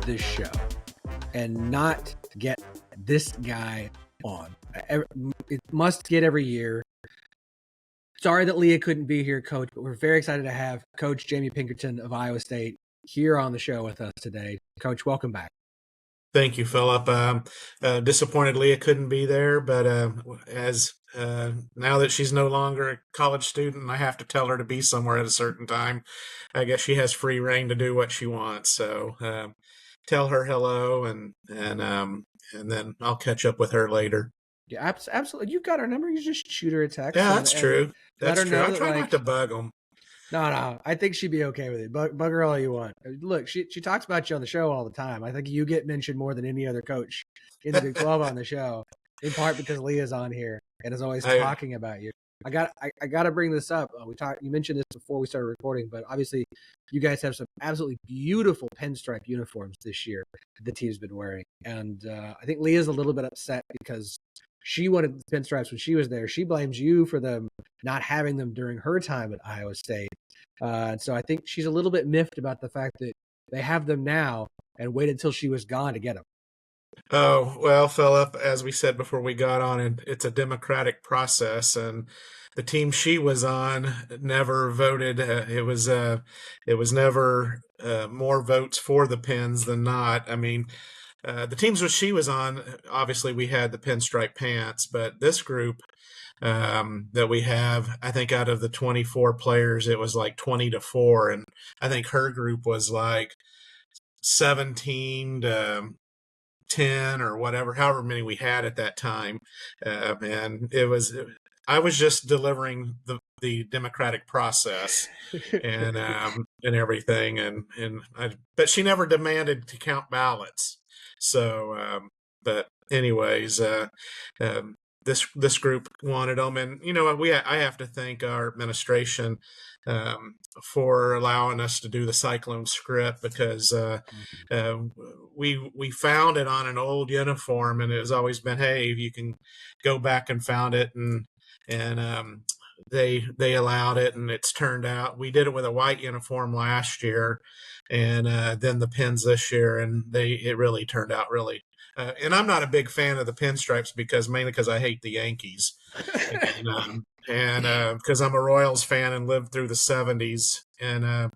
this show and not get this guy on. It must get every year. Sorry that Leah couldn't be here, Coach, but we're very excited to have Coach Jamie Pinkerton of Iowa State here on the show with us today. Coach, welcome back. Thank you, Phillip. Disappointed Leah couldn't be there, but as now that she's no longer a college student, I have to tell her to be somewhere at a certain time. I guess she has free reign to do what she wants. So tell her hello, and then I'll catch up with her later. Yeah, absolutely. You got her number. You just shoot her a text. Yeah, that's true. Let her That's true. know I that, try not to bug them. No. I think she'd be okay with it. Bug her all you want. Look, she talks about you on the show all the time. I think you get mentioned more than any other coach in the Big 12 on the show, in part because Leah's on here and is always talking about you. I got to bring this up. You mentioned this before we started recording, but obviously you guys have some absolutely beautiful Pinstripe uniforms this year that the team's been wearing, and I think Leah's a little bit upset because she wanted the pinstripes when she was there. She blames you for them not having them during her time at Iowa State. So I think she's a little bit miffed about the fact that they have them now and waited until she was gone to get them. Oh, well, Phillip, as we said before we got on, it's a democratic process, and the team she was on never voted. It was never more votes for the pins than not. I mean, the teams which she was on, obviously we had the pinstripe pants, but this group that we have, I think out of the 24 players, it was like 20-4, and I think her group was like 17-10 or whatever, however many we had at that time, and I was just delivering the democratic process and everything, but she never demanded to count ballots. So, but anyways, this group wanted them, and I have to thank our administration for allowing us to do the Cyclone script, because we found it on an old uniform, and it has always been, hey, you can go back and found it, and they allowed it, and it's turned out. We did it with a white uniform last year, and then the pins this year, and it really turned out really. And I'm not a big fan of the pinstripes mainly because I hate the Yankees, and because I'm a Royals fan and lived through the 70s and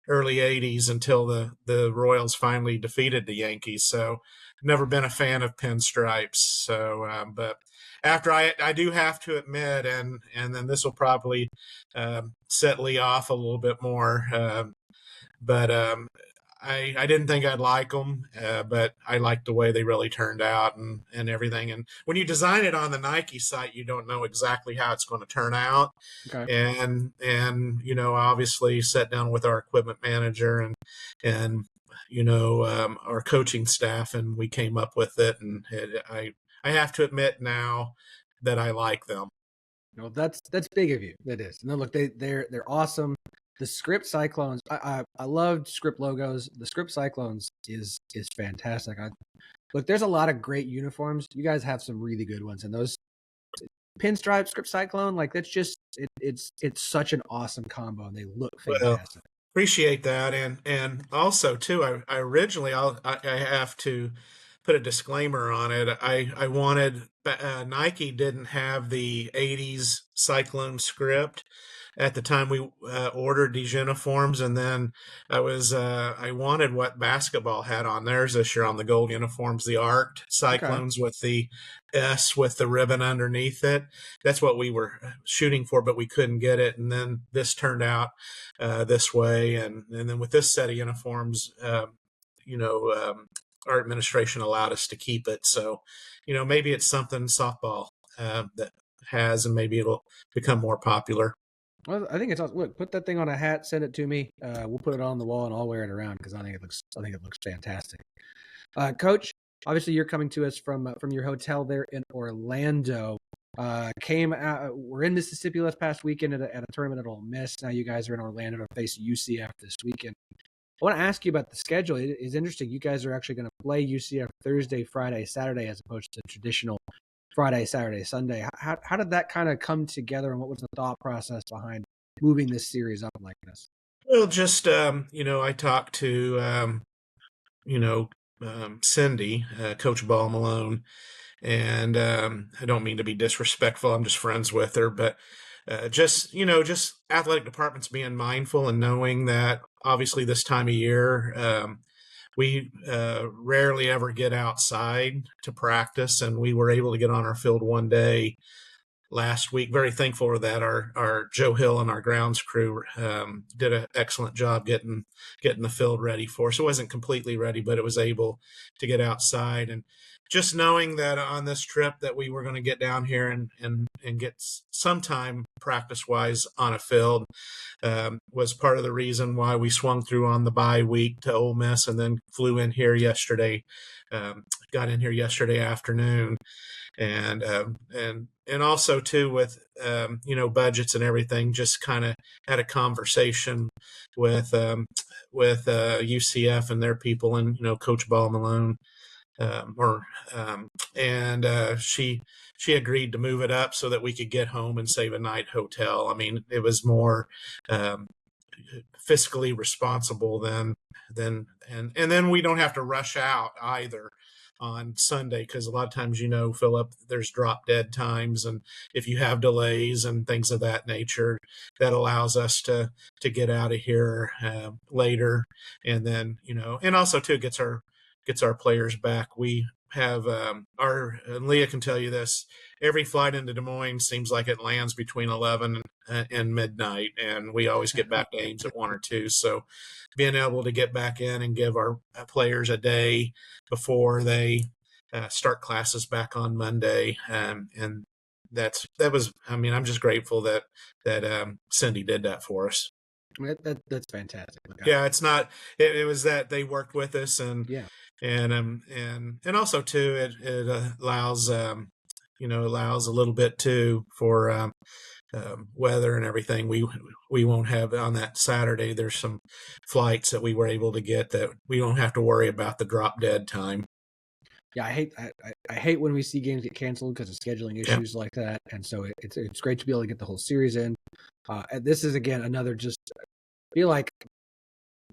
early 80s until the Royals finally defeated the Yankees. So never been a fan of pinstripes. So, but after I do have to admit, and then this will probably set Lee off a little bit more, but I didn't think I'd like them, but I liked the way they really turned out and everything. And when you design it on the Nike site, you don't know exactly how it's going to turn out. Okay. And obviously sat down with our equipment manager and our coaching staff, and we came up with it. And I have to admit now that I like them. No, that's big of you. That is. No, look, they're awesome. The Script Cyclones, I loved Script logos. The Script Cyclones is fantastic. Look, there's a lot of great uniforms. You guys have some really good ones, and those pinstripe Script Cyclone, like that's just it's such an awesome combo, and they look fantastic. Well, appreciate that, and also too, I originally I have to put a disclaimer on it. I wanted Nike didn't have the 80s Cyclone script at the time we ordered these uniforms, and then I wanted what basketball had on theirs this year on the gold uniforms, the arced Cyclones with the S with the ribbon underneath it. That's what we were shooting for, but we couldn't get it, and then this turned out this way, and then with this set of uniforms, our administration allowed us to keep it. So, maybe it's something softball that has, and maybe it'll become more popular. Well, I think it's awesome. Look, put that thing on a hat, send it to me. We'll put it on the wall, and I'll wear it around because I think it looks fantastic. Coach, obviously you're coming to us from your hotel there in Orlando. We're in Mississippi last past weekend at a tournament at Ole Miss. Now you guys are in Orlando to face UCF this weekend. I want to ask you about the schedule. It is interesting. You guys are actually going to play UCF Thursday, Friday, Saturday, as opposed to traditional Friday, Saturday, Sunday. How did that kind of come together, and what was the thought process behind moving this series up like this? Well, just I talked to Cindy, Coach Ball Malone. And I don't mean to be disrespectful. I'm just friends with her, but just athletic departments being mindful and knowing that obviously this time of year, we rarely ever get outside to practice, and we were able to get on our field one day last week. Very thankful for that. Our Joe Hill and our grounds crew did an excellent job getting the field ready for us. It wasn't completely ready, but it was able to get outside. And just knowing that on this trip that we were going to get down here and get some time practice wise on a field was part of the reason why we swung through on the bye week to Ole Miss and then flew in here yesterday. Got in here yesterday afternoon. And also too with budgets and everything, just kind of had a conversation with UCF and their people, and Coach Ball Malone, she agreed to move it up so that we could get home and save a night hotel. I mean, it was more fiscally responsible and then we don't have to rush out either on Sunday, because a lot of times, Phillip, there's drop dead times, and if you have delays and things of that nature, that allows us to get out of here later, and then and also too gets our players back. We have and Leah can tell you this, every flight into Des Moines seems like it lands between 11 and midnight, and we always get back to Ames at 1 or 2. So being able to get back in and give our players a day before they start classes back on Monday, and that was, I'm just grateful that Cindy did that for us. That's fantastic. Yeah, it's not. It was that they worked with us, and yeah, and also too, it allows allows a little bit too for weather and everything. We won't have on that Saturday. There's some flights that we were able to get that we don't have to worry about the drop dead time. Yeah, I hate when we see games get canceled because of scheduling issues like that, and so it's great to be able to get the whole series in. And this is again another just feel like,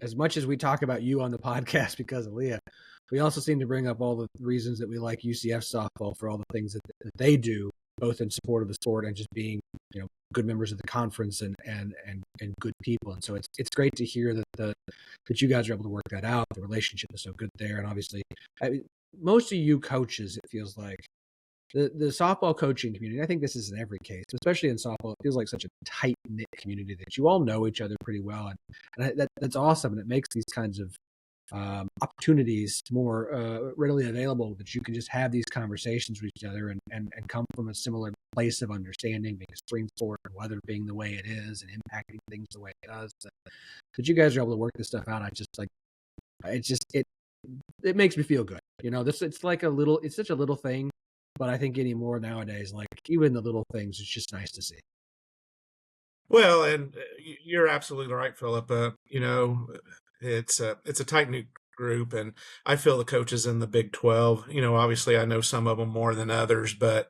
as much as we talk about you on the podcast because of Leah, we also seem to bring up all the reasons that we like UCF softball for all the things that they do, both in support of the sport and just being good members of the conference and good people. And so it's great to hear that you guys are able to work that out. The relationship is so good there, and obviously, most of you coaches, it feels like the softball coaching community, I think this is in every case, especially in softball, it feels like such a tight-knit community that you all know each other pretty well. And that's awesome. And it makes these kinds of opportunities more readily available, that you can just have these conversations with each other and come from a similar place of understanding, because spring sport and weather being the way it is and impacting things the way it does. That you guys are able to work this stuff out. It makes me feel good. It's like it's such a little thing, but I think anymore nowadays, like even the little things, it's just nice to see. Well, and you're absolutely right, Phillip. It's a tight-knit group, and I feel the coaches in the Big 12, obviously I know some of them more than others, but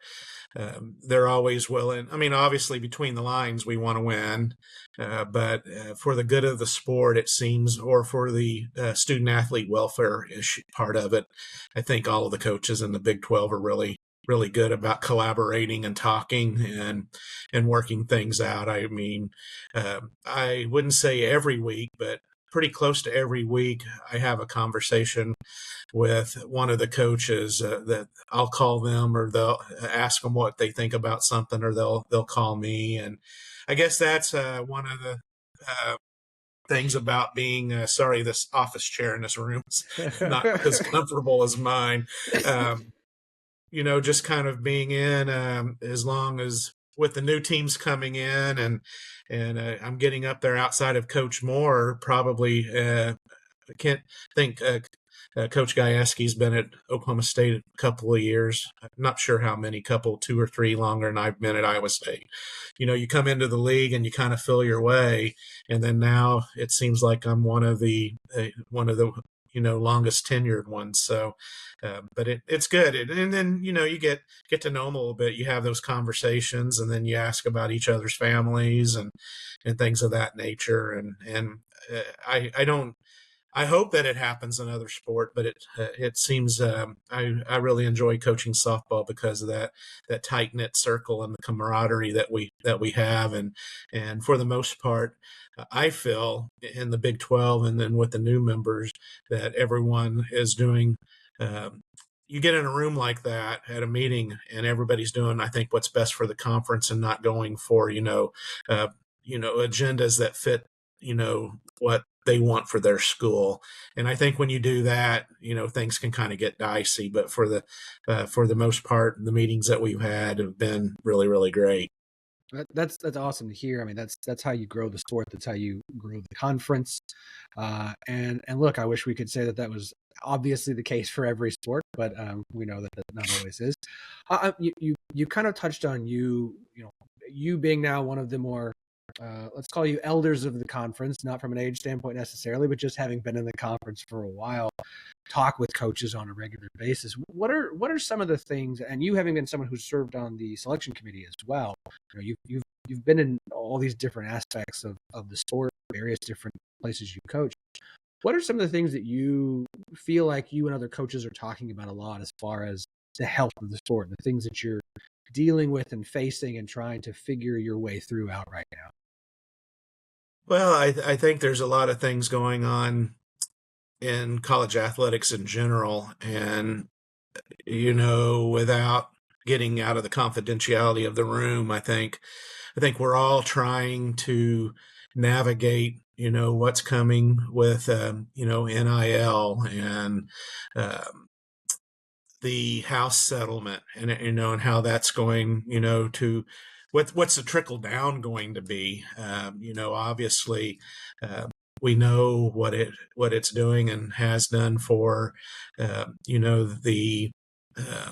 they're always willing. I mean, obviously between the lines, we want to win, but for the good of the sport, it seems, or for the student athlete welfare issue part of it, I think all of the coaches in the Big 12 are really good about collaborating and talking and working things out. I mean, I wouldn't say every week, but pretty close to every week, I have a conversation with one of the coaches that I'll call them, or they'll ask them what they think about something, or they'll call me. And I guess that's one of the things about being this office chair in this room is not as comfortable as mine. Just kind of being in, as long as with the new teams coming in, and I'm getting up there outside of Coach Moore, probably. I can't think. Coach Gajewski's been at Oklahoma State a couple of years. I'm not sure how many, 2 or 3 longer than I've been at Iowa State. You come into the league and you kind of feel your way, and then now it seems like I'm one of the longest tenured ones. So, but it's good. And then, you get to know them a little bit. You have those conversations, and then you ask about each other's families and things of that nature. And I hope that it happens in other sport, but it seems I really enjoy coaching softball because of that tight knit circle and the camaraderie that we have, and for the most part, I feel in the Big 12 and then with the new members that everyone is doing. Um, you get in a room like that at a meeting, and everybody's doing, I think, what's best for the conference, and not going for agendas that fit what they want for their school. And I think when you do that, things can kind of get dicey. But for the most part, the meetings that we've had have been really, really great. That's awesome to hear. I mean, that's how you grow the sport. That's how you grow the conference. And look, I wish we could say that was obviously the case for every sport, but we know that that not always is. You kind of touched on you being now one of the more let's call you elders of the conference, not from an age standpoint necessarily, but just having been in the conference for a while, talk with coaches on a regular basis. What are some of the things, and you having been someone who's served on the selection committee as well, you've been in all these different aspects of the sport, various different places you coach. What are some of the things that you feel like you and other coaches are talking about a lot as far as the health of the sport, the things that you're dealing with and facing and trying to figure your way through out right now? Well, I think there's a lot of things going on in college athletics in general, and without getting out of the confidentiality of the room, I think we're all trying to navigate, what's coming with, NIL and the House settlement, and how that's going, to what's the trickle down going to be. Obviously, uh, we know what it's doing and has done for, the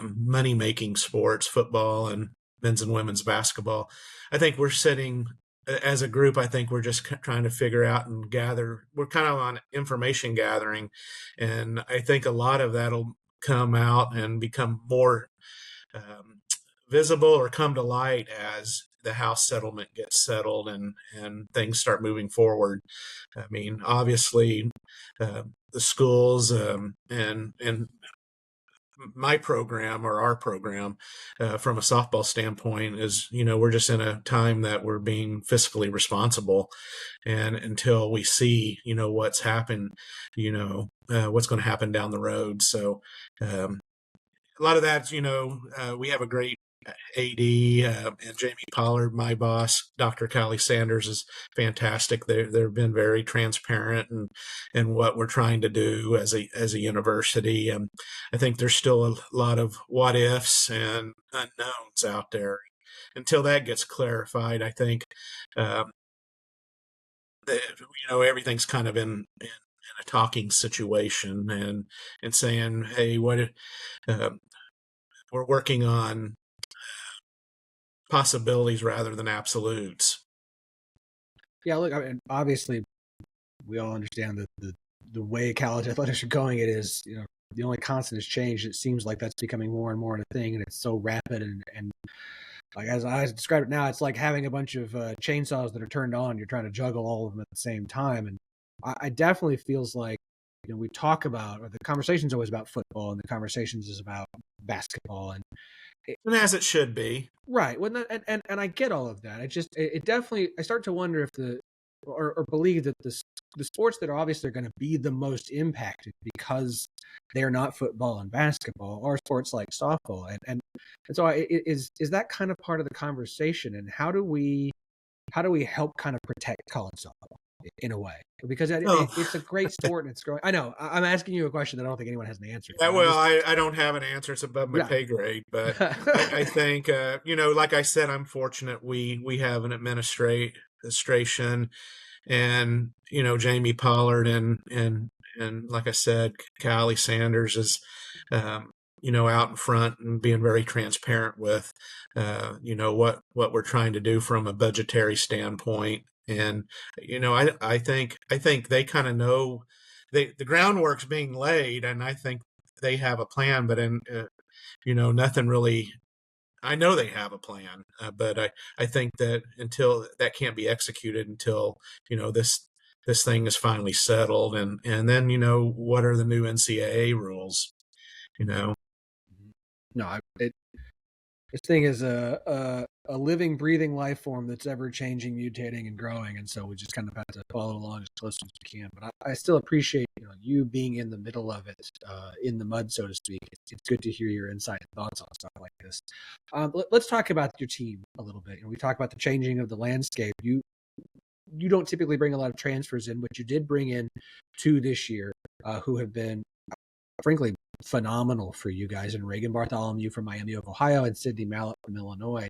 money making sports, football and men's and women's basketball. I think we're sitting as a group. I think we're just trying to figure out and gather. We're kind of on information gathering, and I think a lot of that'll come out and become more um, visible or come to light as the House settlement gets settled and things start moving forward. I mean, obviously, the schools and my program or our program, from a softball standpoint, is we're just in a time that we're being fiscally responsible, and until we see what's happened, what's going to happen down the road. So um, a lot of that, we have a great AD, and Jamie Pollard, my boss, Dr. Callie Sanders, is fantastic. They've been very transparent and what we're trying to do as a university. I think there's still a lot of what ifs and unknowns out there. Until that gets clarified, I think um, that, everything's kind of in a talking situation, and saying, hey, uh, we're working on possibilities rather than absolutes. Yeah, look, I mean, obviously, we all understand that the way college athletics are going, it is, the only constant is change. It seems like that's becoming more and more a thing, and it's so rapid and like as I describe it now, it's like having a bunch of chainsaws that are turned on. You're trying to juggle all of them at the same time, and I definitely feels like we talk about, or the conversation's always about football, and the conversations is about basketball, and And as it should be. right. Well, and I get all of that. It definitely, I start to wonder if or believe that the sports that are obviously going to be the most impacted because they're not football and basketball are sports like softball, and so is that kind of part of the conversation, and how do we help kind of protect college softball in a way, because Oh, it's a great sport and it's growing. I know I'm asking you a question that I don't think anyone has an answer yeah, to. I'm well, just I don't have an answer. It's above my yeah. pay grade, but I think, like I said, I'm fortunate we have an administration, and Jamie Pollard and like I said, Callie Sanders is um, out in front and being very transparent with what we're trying to do from a budgetary standpoint. And I think they kind of know the groundwork's being laid, and I think they have a plan, but nothing really. I know they have a plan, but I think that until that can't be executed until this this thing is finally settled. And then, what are the new NCAA rules? No, this thing is a living, breathing life form that's ever changing, mutating, and growing, and so we just kind of have to follow along as close as we can. But I still appreciate you being in the middle of it, in the mud, so to speak. It's good to hear your insight and thoughts on stuff like this. Let's talk about your team a little bit. We talk about the changing of the landscape. You don't typically bring a lot of transfers in, but you did bring in 2 this year who have been, frankly, phenomenal for you guys, and Reagan Bartholomew from Miami of Ohio and Sydney Mallett from Illinois.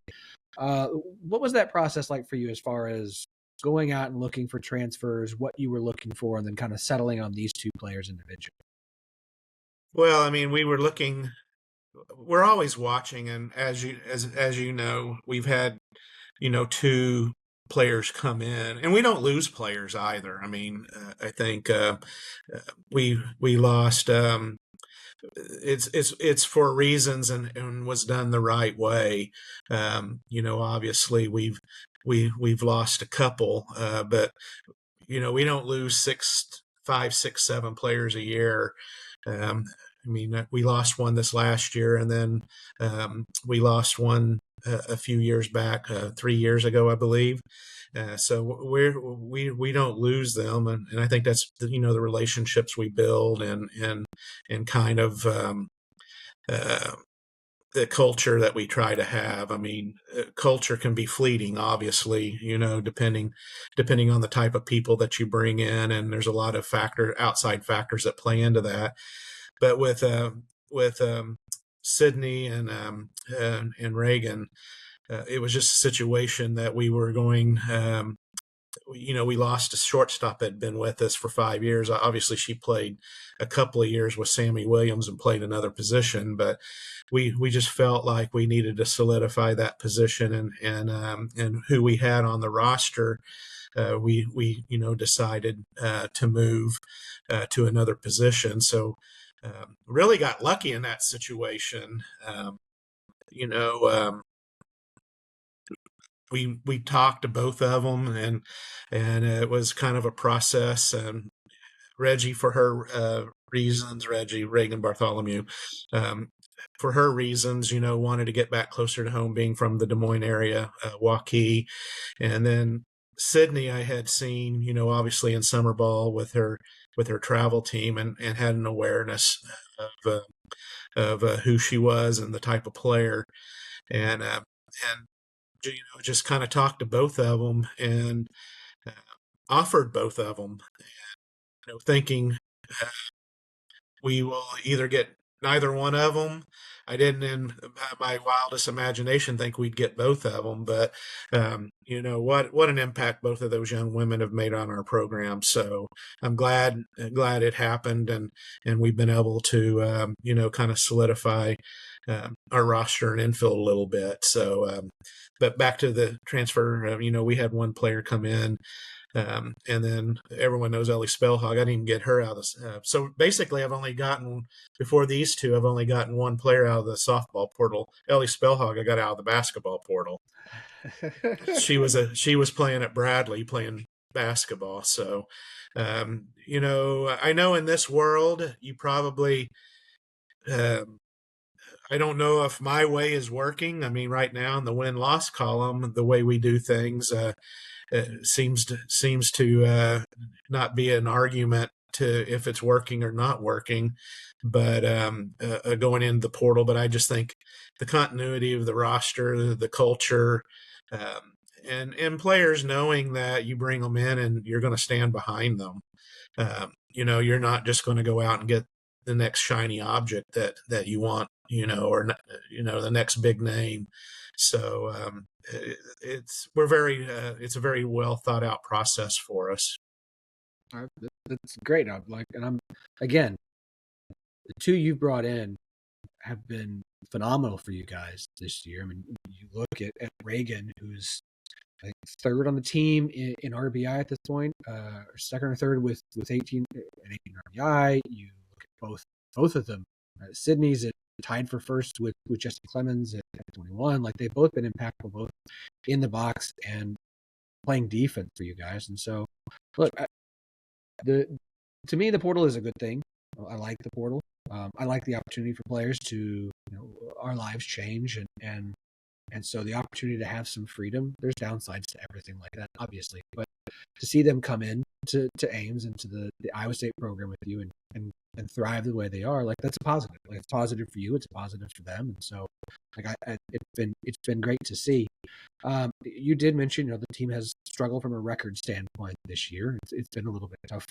What was that process like for you as far as going out and looking for transfers, what you were looking for, and then kind of settling on these 2 players individually? Well, I mean, we're always watching, and as you know, we've had 2 players come in, and we don't lose players either. I mean, I think we lost. It's for reasons, and was done the right way. Obviously we've lost a couple, but we don't lose 5, 6, 7 players a year. I mean, we lost one this last year, and then we lost one a few years back, 3 years ago, I believe. So we don't lose them, and I think that's the relationships we build, and kind of the culture that we try to have. I mean, culture can be fleeting, obviously, depending on the type of people that you bring in, and there's a lot of outside factors that play into that. But with Sydney and Reagan, it was just a situation that we were going. We lost a shortstop that had been with us for 5 years. Obviously, she played a couple of years with Sammy Williams and played another position, but we just felt like we needed to solidify that position, and who we had on the roster. We decided to move to another position. So really got lucky in that situation. You know, we talked to both of them, and it was kind of a process. And Reggie, for her reasons, Reagan Bartholomew, for her reasons, wanted to get back closer to home, being from the Des Moines area, Waukee. And then Sydney, I had seen, obviously in summer ball with her travel team, and had an awareness of who she was and the type of player, and just kind of talked to both of them, and uh, offered both of them, thinking we will either get neither one of them. I didn't, in my wildest imagination, think we'd get both of them, but what an impact both of those young women have made on our program. So I'm glad it happened, and we've been able to kind of solidify our roster and infill a little bit. So, but back to the transfer, we had one player come in. And then everyone knows Ellie Spellhog. I didn't even get her out of so basically before these 2, I've only gotten one player out of the softball portal. Ellie Spellhog, I got out of the basketball portal. She was playing at Bradley, playing basketball. So, I know in this world, you probably, I don't know if my way is working. I mean, right now in the win-loss column, the way we do things, seems to not be an argument to if it's working or not working, but going into the portal. But I just think the continuity of the roster, the culture, and players knowing that you bring them in and you're going to stand behind them. You're not just going to go out and get the next shiny object that you want, or the next big name. So it's a very well thought out process for us. That's great. And again, the 2 you've brought in have been phenomenal for you guys this year. I mean, you look at Reagan, who's I think 3rd on the team in RBI at this point, or 2nd or 3rd with 18 RBI. You look at both of them. Sydney's tied for 1st with Jesse Clemens at 21. Like, they've both been impactful, both in the box and playing defense for you guys. And so, look, the to me, the portal is a good thing. I like the portal. I like the opportunity for players to, our lives change, and so the opportunity to have some freedom. There's downsides to everything like that, obviously, but to see them come in to Ames and to the Iowa State program with you and thrive the way they are, like that's a positive. Like it's positive for you, it's positive for them, and so like it's been great to see. You did mention, the team has struggled from a record standpoint this year. It's been a little bit tough.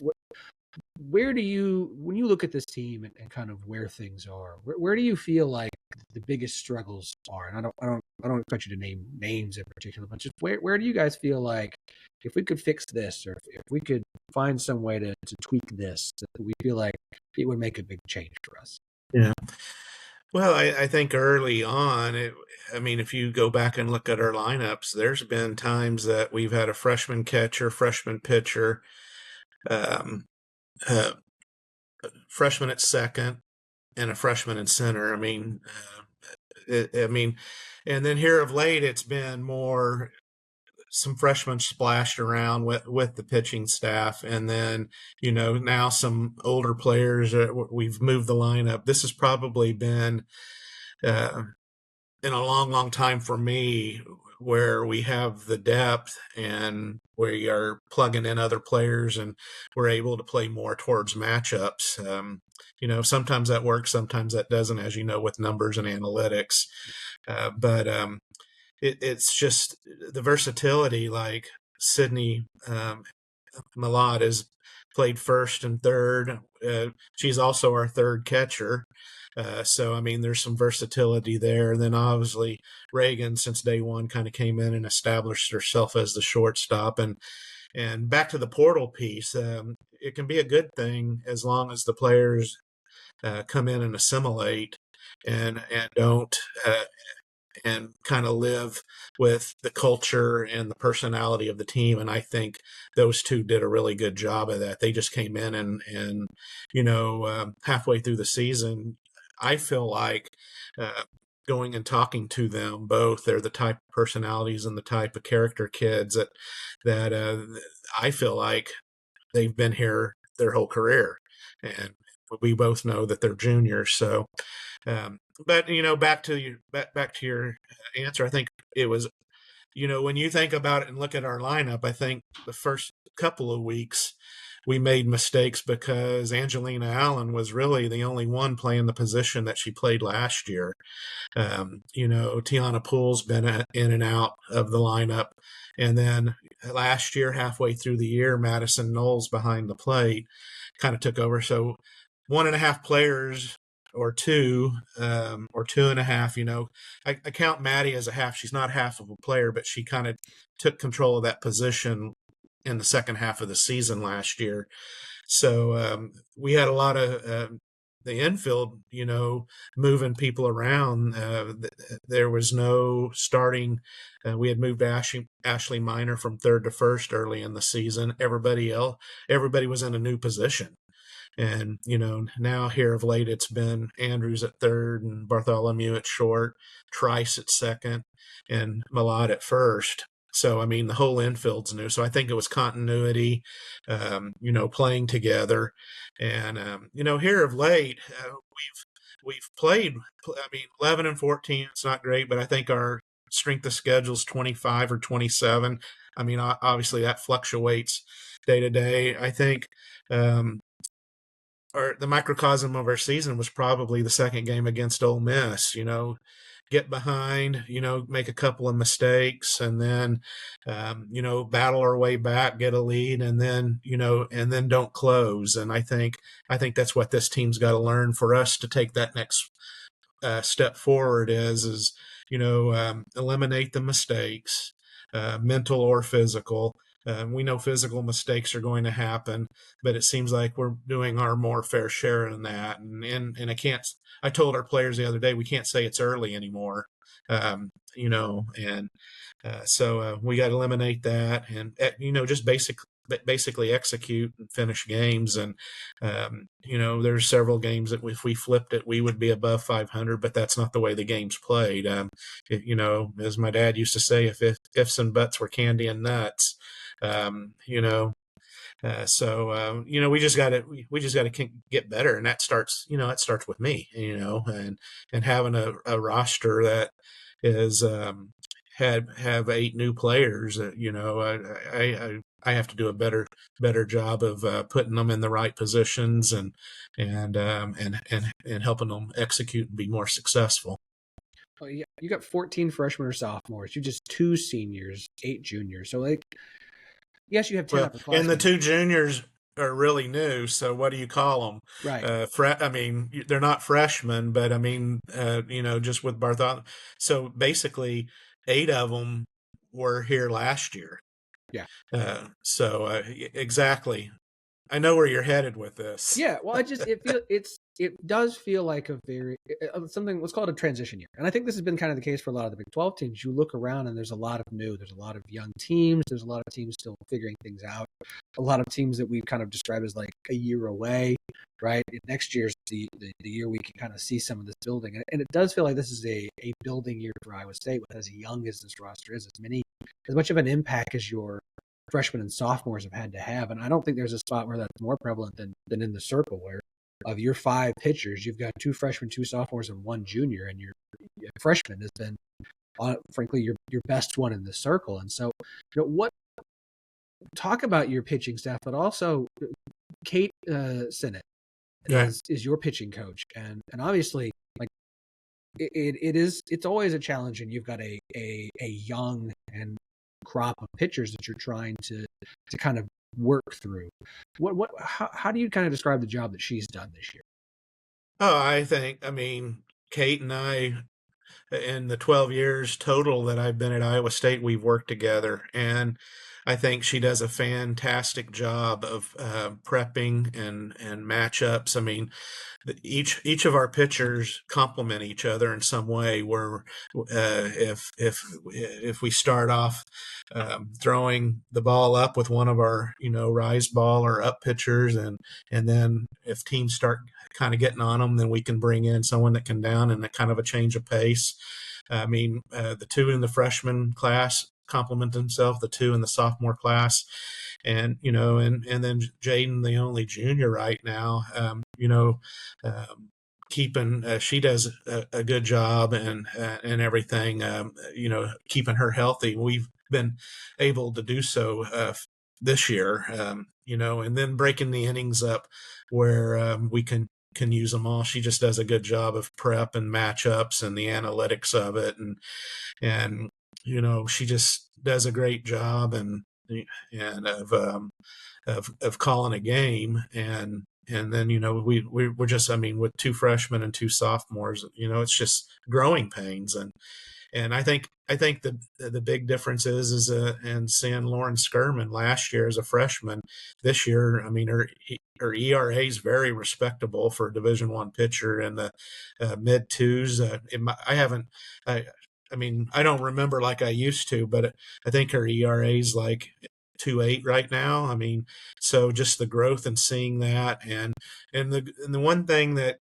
Where do you, when you look at this team and kind of where things are, where do you feel like the biggest struggles are? And I don't expect you to name names in particular, but just where do you guys feel like if we could fix this, or if we could find some way to tweak this, that we feel like it would make a big change for us? Yeah. Well, I think early on, if you go back and look at our lineups, there's been times that we've had a freshman catcher, freshman pitcher, um, uh, freshman at second, and a freshman in center. And then here of late, it's been more some freshmen splashed around with the pitching staff, and then now some older players. We've moved the lineup. This has probably been uh, in a long, long time for me where we have the depth and we are plugging in other players and we're able to play more towards matchups. Sometimes that works, sometimes that doesn't, as you know, with numbers and analytics. But it's just the versatility. Like Sydney Malott has played first and third. She's also our third catcher. So, there's some versatility there. And then obviously Reagan, since day one, kind of came in and established herself as the shortstop. And back to the portal piece, it can be a good thing as long as the players come in and assimilate and don't and kind of live with the culture and the personality of the team. And I think those two did a really good job of that. They just came in and halfway through the season, I feel like going and talking to them both, they're the type of personalities and the type of character kids that I feel like they've been here their whole career. And we both know that they're juniors. So, but back to your answer, I think it was, when you think about it and look at our lineup, I think the first couple of weeks we made mistakes because Angelina Allen was really the only one playing the position that she played last year. Tiana Poole's been in and out of the lineup. And then last year, halfway through the year, Madison Knowles behind the plate kind of took over. So 1.5 players or two and a half, I count Maddie as a half. She's not half of a player, but she kind of took control of that position in the second half of the season last year. So we had a lot of the infield, moving people around. There was no starting. We had moved Ashley Minor from third to first early in the season. Everybody was in a new position. And, now here of late, it's been Andrews at third and Bartholomew at short, Trice at second, and Malott at first. So, the whole infield's new. So I think it was continuity, playing together. And, here of late, we've played, 11 and 14. It's not great, but I think our strength of schedule is 25 or 27. Obviously that fluctuates day to day. I think, or the microcosm of our season was probably the second game against Ole Miss. Get behind, make a couple of mistakes, and then, battle our way back, get a lead, and then, and then don't close. And I think that's what this team's got to learn for us to take that next step forward is eliminate the mistakes, mental or physical. We know physical mistakes are going to happen, but it seems like we're doing our more fair share in that. And I told our players the other day, we can't say it's early anymore. So we got to eliminate that and, just basically execute and finish games. And, there's several games that if we flipped it, we would be above 500, but that's not the way the game's played. As my dad used to say, if ifs and buts were candy and nuts, We just got to get better, and that starts with me, and having a roster that is have 8 new players. I have to do a better job of putting them in the right positions and helping them execute and be more successful. Well, yeah, you got 14 freshmen or sophomores. You just 2 seniors, 8 juniors. So like, yes, you have 10 Well, and the upperclassmen. 2 juniors are really new. So what do you call them? Right. I mean, they're not freshmen, but I mean, just with Bartholomew. So basically, 8 of them were here last year. Yeah. Exactly. I know where you're headed with this. Yeah, well, it does feel like a very something. Let's call it a transition year, and I think this has been kind of the case for a lot of the Big 12 teams. You look around, and there's a lot of there's a lot of young teams, there's a lot of teams still figuring things out, a lot of teams that we kind of describe as like a year away, right? Next year's the year we can kind of see some of this building, and it does feel like this is a building year for Iowa State, with as young as this roster is, as much of an impact as your freshmen and sophomores have had to have. And I don't think there's a spot where that's more prevalent than in the circle, where of your 5 pitchers, you've got 2 freshmen, 2 sophomores, and 1 junior, and your freshman has been, frankly, your best one in the circle. And so, talk about your pitching staff, but also Kate Sinnott is your pitching coach, and obviously, like, it's always a challenge, and you've got a young and crop of pitchers that you're trying to kind of work through. How do you kind of describe the job that she's done this year? Oh, I mean, Kate and I, in the 12 years total that I've been at Iowa State, we've worked together. And I think she does a fantastic job of prepping and matchups. I mean, each of our pitchers complement each other in some way. Where if we start off throwing the ball up with one of our rise ball or up pitchers, and then if teams start kind of getting on them, then we can bring in someone that can down and a kind of a change of pace. I mean, the 2 in the freshman class complement themselves, the 2 in the sophomore class, and then Jaden, the only junior right now, keeping she does a good job and everything, keeping her healthy. We've been able to do so this year, and then breaking the innings up where we can use them all. She just does a good job of prep and matchups and the analytics of it, and she just does a great job and of calling a game. And then we're just, I mean, with 2 freshmen and 2 sophomores, it's just growing pains. And I think the big difference is and seeing Lauren Skirman last year as a freshman, this year, I mean, her ERA is very respectable for a Division I pitcher in the mid 2s. I mean, I don't remember like I used to, but I think her ERA is like 2.8 right now. I mean, so just the growth and seeing that, and the one thing that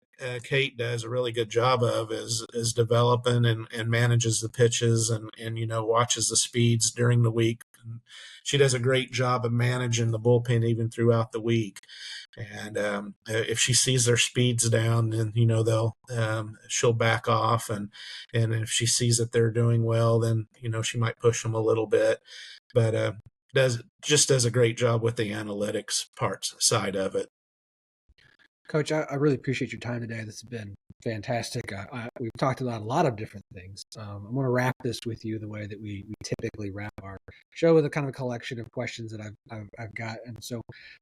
Kate does a really good job of is developing and manages the pitches and watches the speeds during the week. And she does a great job of managing the bullpen even throughout the week. And if she sees their speeds down, then she'll back off, and if she sees that they're doing well, then she might push them a little bit. But does a great job with the analytics parts side of it. Coach, I really appreciate your time today. This has been fantastic. We've talked about a lot of different things. I'm going to wrap this with you the way that we typically wrap our show, with a kind of a collection of questions that I've got. And so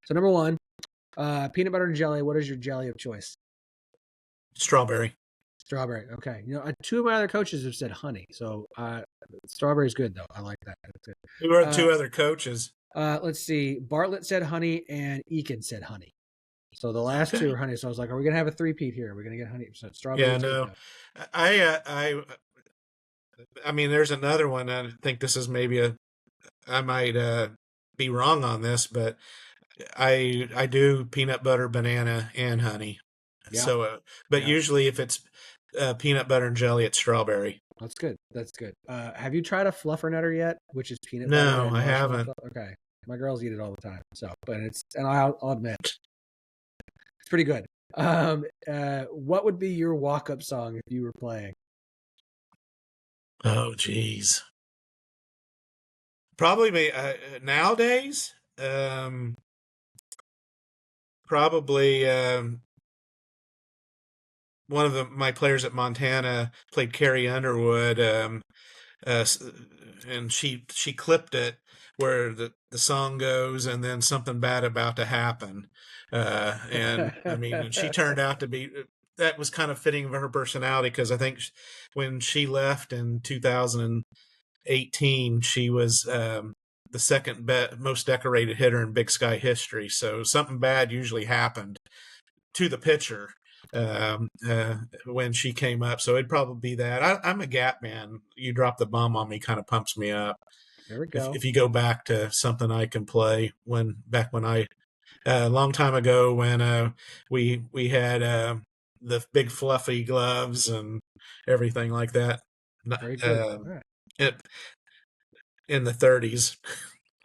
number 1, peanut butter and jelly. What is your jelly of choice? Strawberry. Strawberry. Okay. 2 of my other coaches have said honey. So strawberry is good, though. I like that. That's good. Who are the 2 other coaches? Let's see. Bartlett said honey, and Eakin said honey. So the last 2 are honey. So I was like, are we going to have a 3-peat here? Are we going to get honey? So strawberry. Yeah, no. I mean, there's another one. I think this is maybe I might be wrong on this, but I do peanut butter, banana, and honey. Yeah. So, but usually if it's peanut butter and jelly, it's strawberry. That's good. That's good. Have you tried a fluffernutter yet? Which is peanut butter? No, I haven't. Okay. My girls eat it all the time. So, but I'll admit, it's pretty good. What would be your walk-up song if you were playing? Oh, geez. Probably nowadays. Probably one of my players at Montana played Carrie Underwood, and she clipped it where the song goes and then something bad about to happen, and I mean she turned out to be that was kind of fitting of her personality because I think when she left in 2018 she was the second most decorated hitter in Big Sky history. So something bad usually happened to the pitcher when she came up. So it'd probably be that. I'm a Gap man. You drop the bomb on me kind of pumps me up. There we go. If you go back to something I can play back when I a long time ago when we had the big fluffy gloves and everything like that. Very good. All right. It, in the 30s.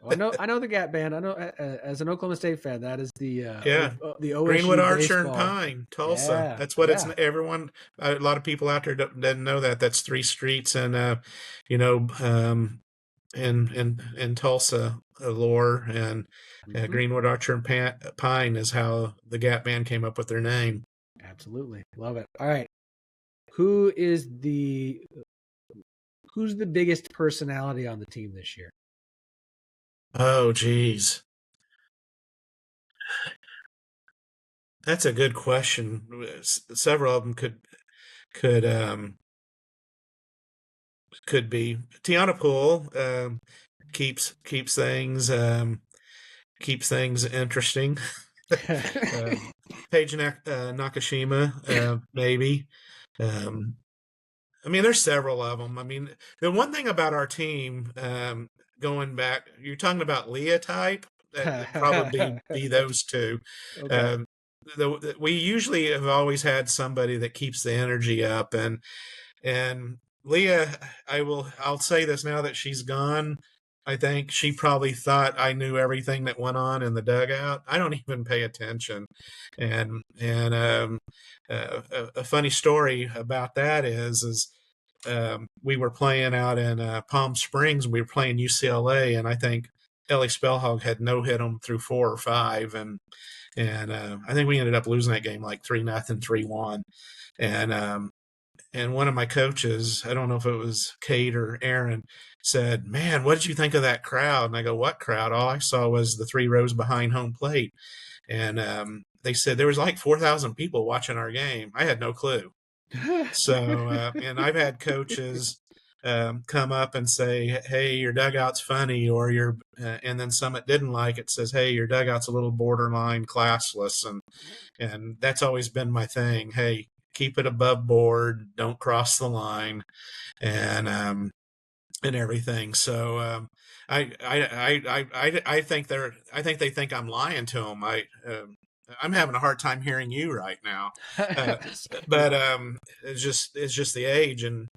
Well, I know the Gap Band. I know as an Oklahoma State fan, that is the OSU Greenwood, Archer, and baseball. Pine, Tulsa. Yeah, That's what it's. yeah. Everyone, a lot of people out there didn't know that. That's 3 streets, and you know, in Tulsa, lore, and Greenwood, Archer, and Pine is how the Gap Band came up with their name. Absolutely, love it. All right, who's the biggest personality on the team this year? Oh, geez. That's a good question. Several of them could be. Tiana Poole keeps things interesting. Paige Nakashima, maybe. I mean, there's several of them. I mean, the one thing about our team, going back, you're talking about Leah type. That'd probably be those two. Okay. We usually have always had somebody that keeps the energy up, and Leah, I'll say this now that she's gone. I think she probably thought I knew everything that went on in the dugout. I don't even pay attention. And a funny story about that is we were playing out in Palm Springs. We were playing UCLA, and I think Ellie Spellhog had no hit them through 4 or 5, and I think we ended up losing that game like 3-0, 3-1, and one of my coaches, I don't know if it was Kate or Aaron, said, "Man, what did you think of that crowd?" And I go, "What crowd?" All I saw was the 3 rows behind home plate, and they said there was like 4,000 people watching our game. I had no clue. So, and I've had coaches come up and say, "Hey, your dugout's funny," or and then some that didn't like it says, "Hey, your dugout's a little borderline classless," and that's always been my thing. Hey, keep it above board, don't cross the line, and everything. So I think they think I'm lying to them. I'm having a hard time hearing you right now, but it's just the age and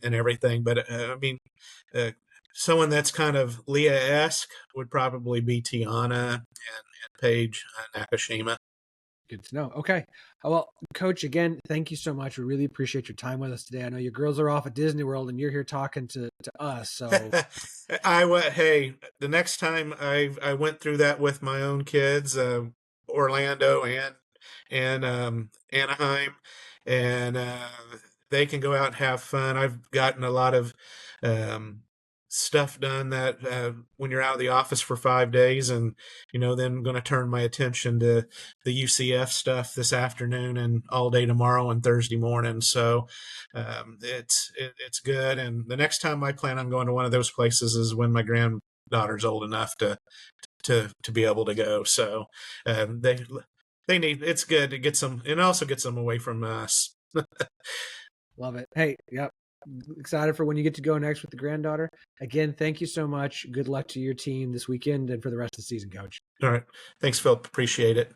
everything. But I mean, someone that's kind of Leah-esque would probably be Tiana and Paige Nakashima. Good to know. Okay. Well, Coach, again, thank you so much. We really appreciate your time with us today. I know your girls are off at Disney World and you're here talking to us. So Hey, the next time I went through that with my own kids, Orlando and Anaheim, and they can go out and have fun. I've gotten a lot of stuff done that when you're out of the office for 5 days, and then I'm going to turn my attention to the UCF stuff this afternoon and all day tomorrow and Thursday morning. So it's good. And the next time I plan on going to one of those places is when my granddaughter's old enough to be able to go. So they need, it's good to get some, and also gets them away from us. Love it. Hey, yep. Excited for when you get to go next with the granddaughter. Again, thank you so much. Good luck to your team this weekend and for the rest of the season, Coach. All right. Thanks, Phillip. Appreciate it.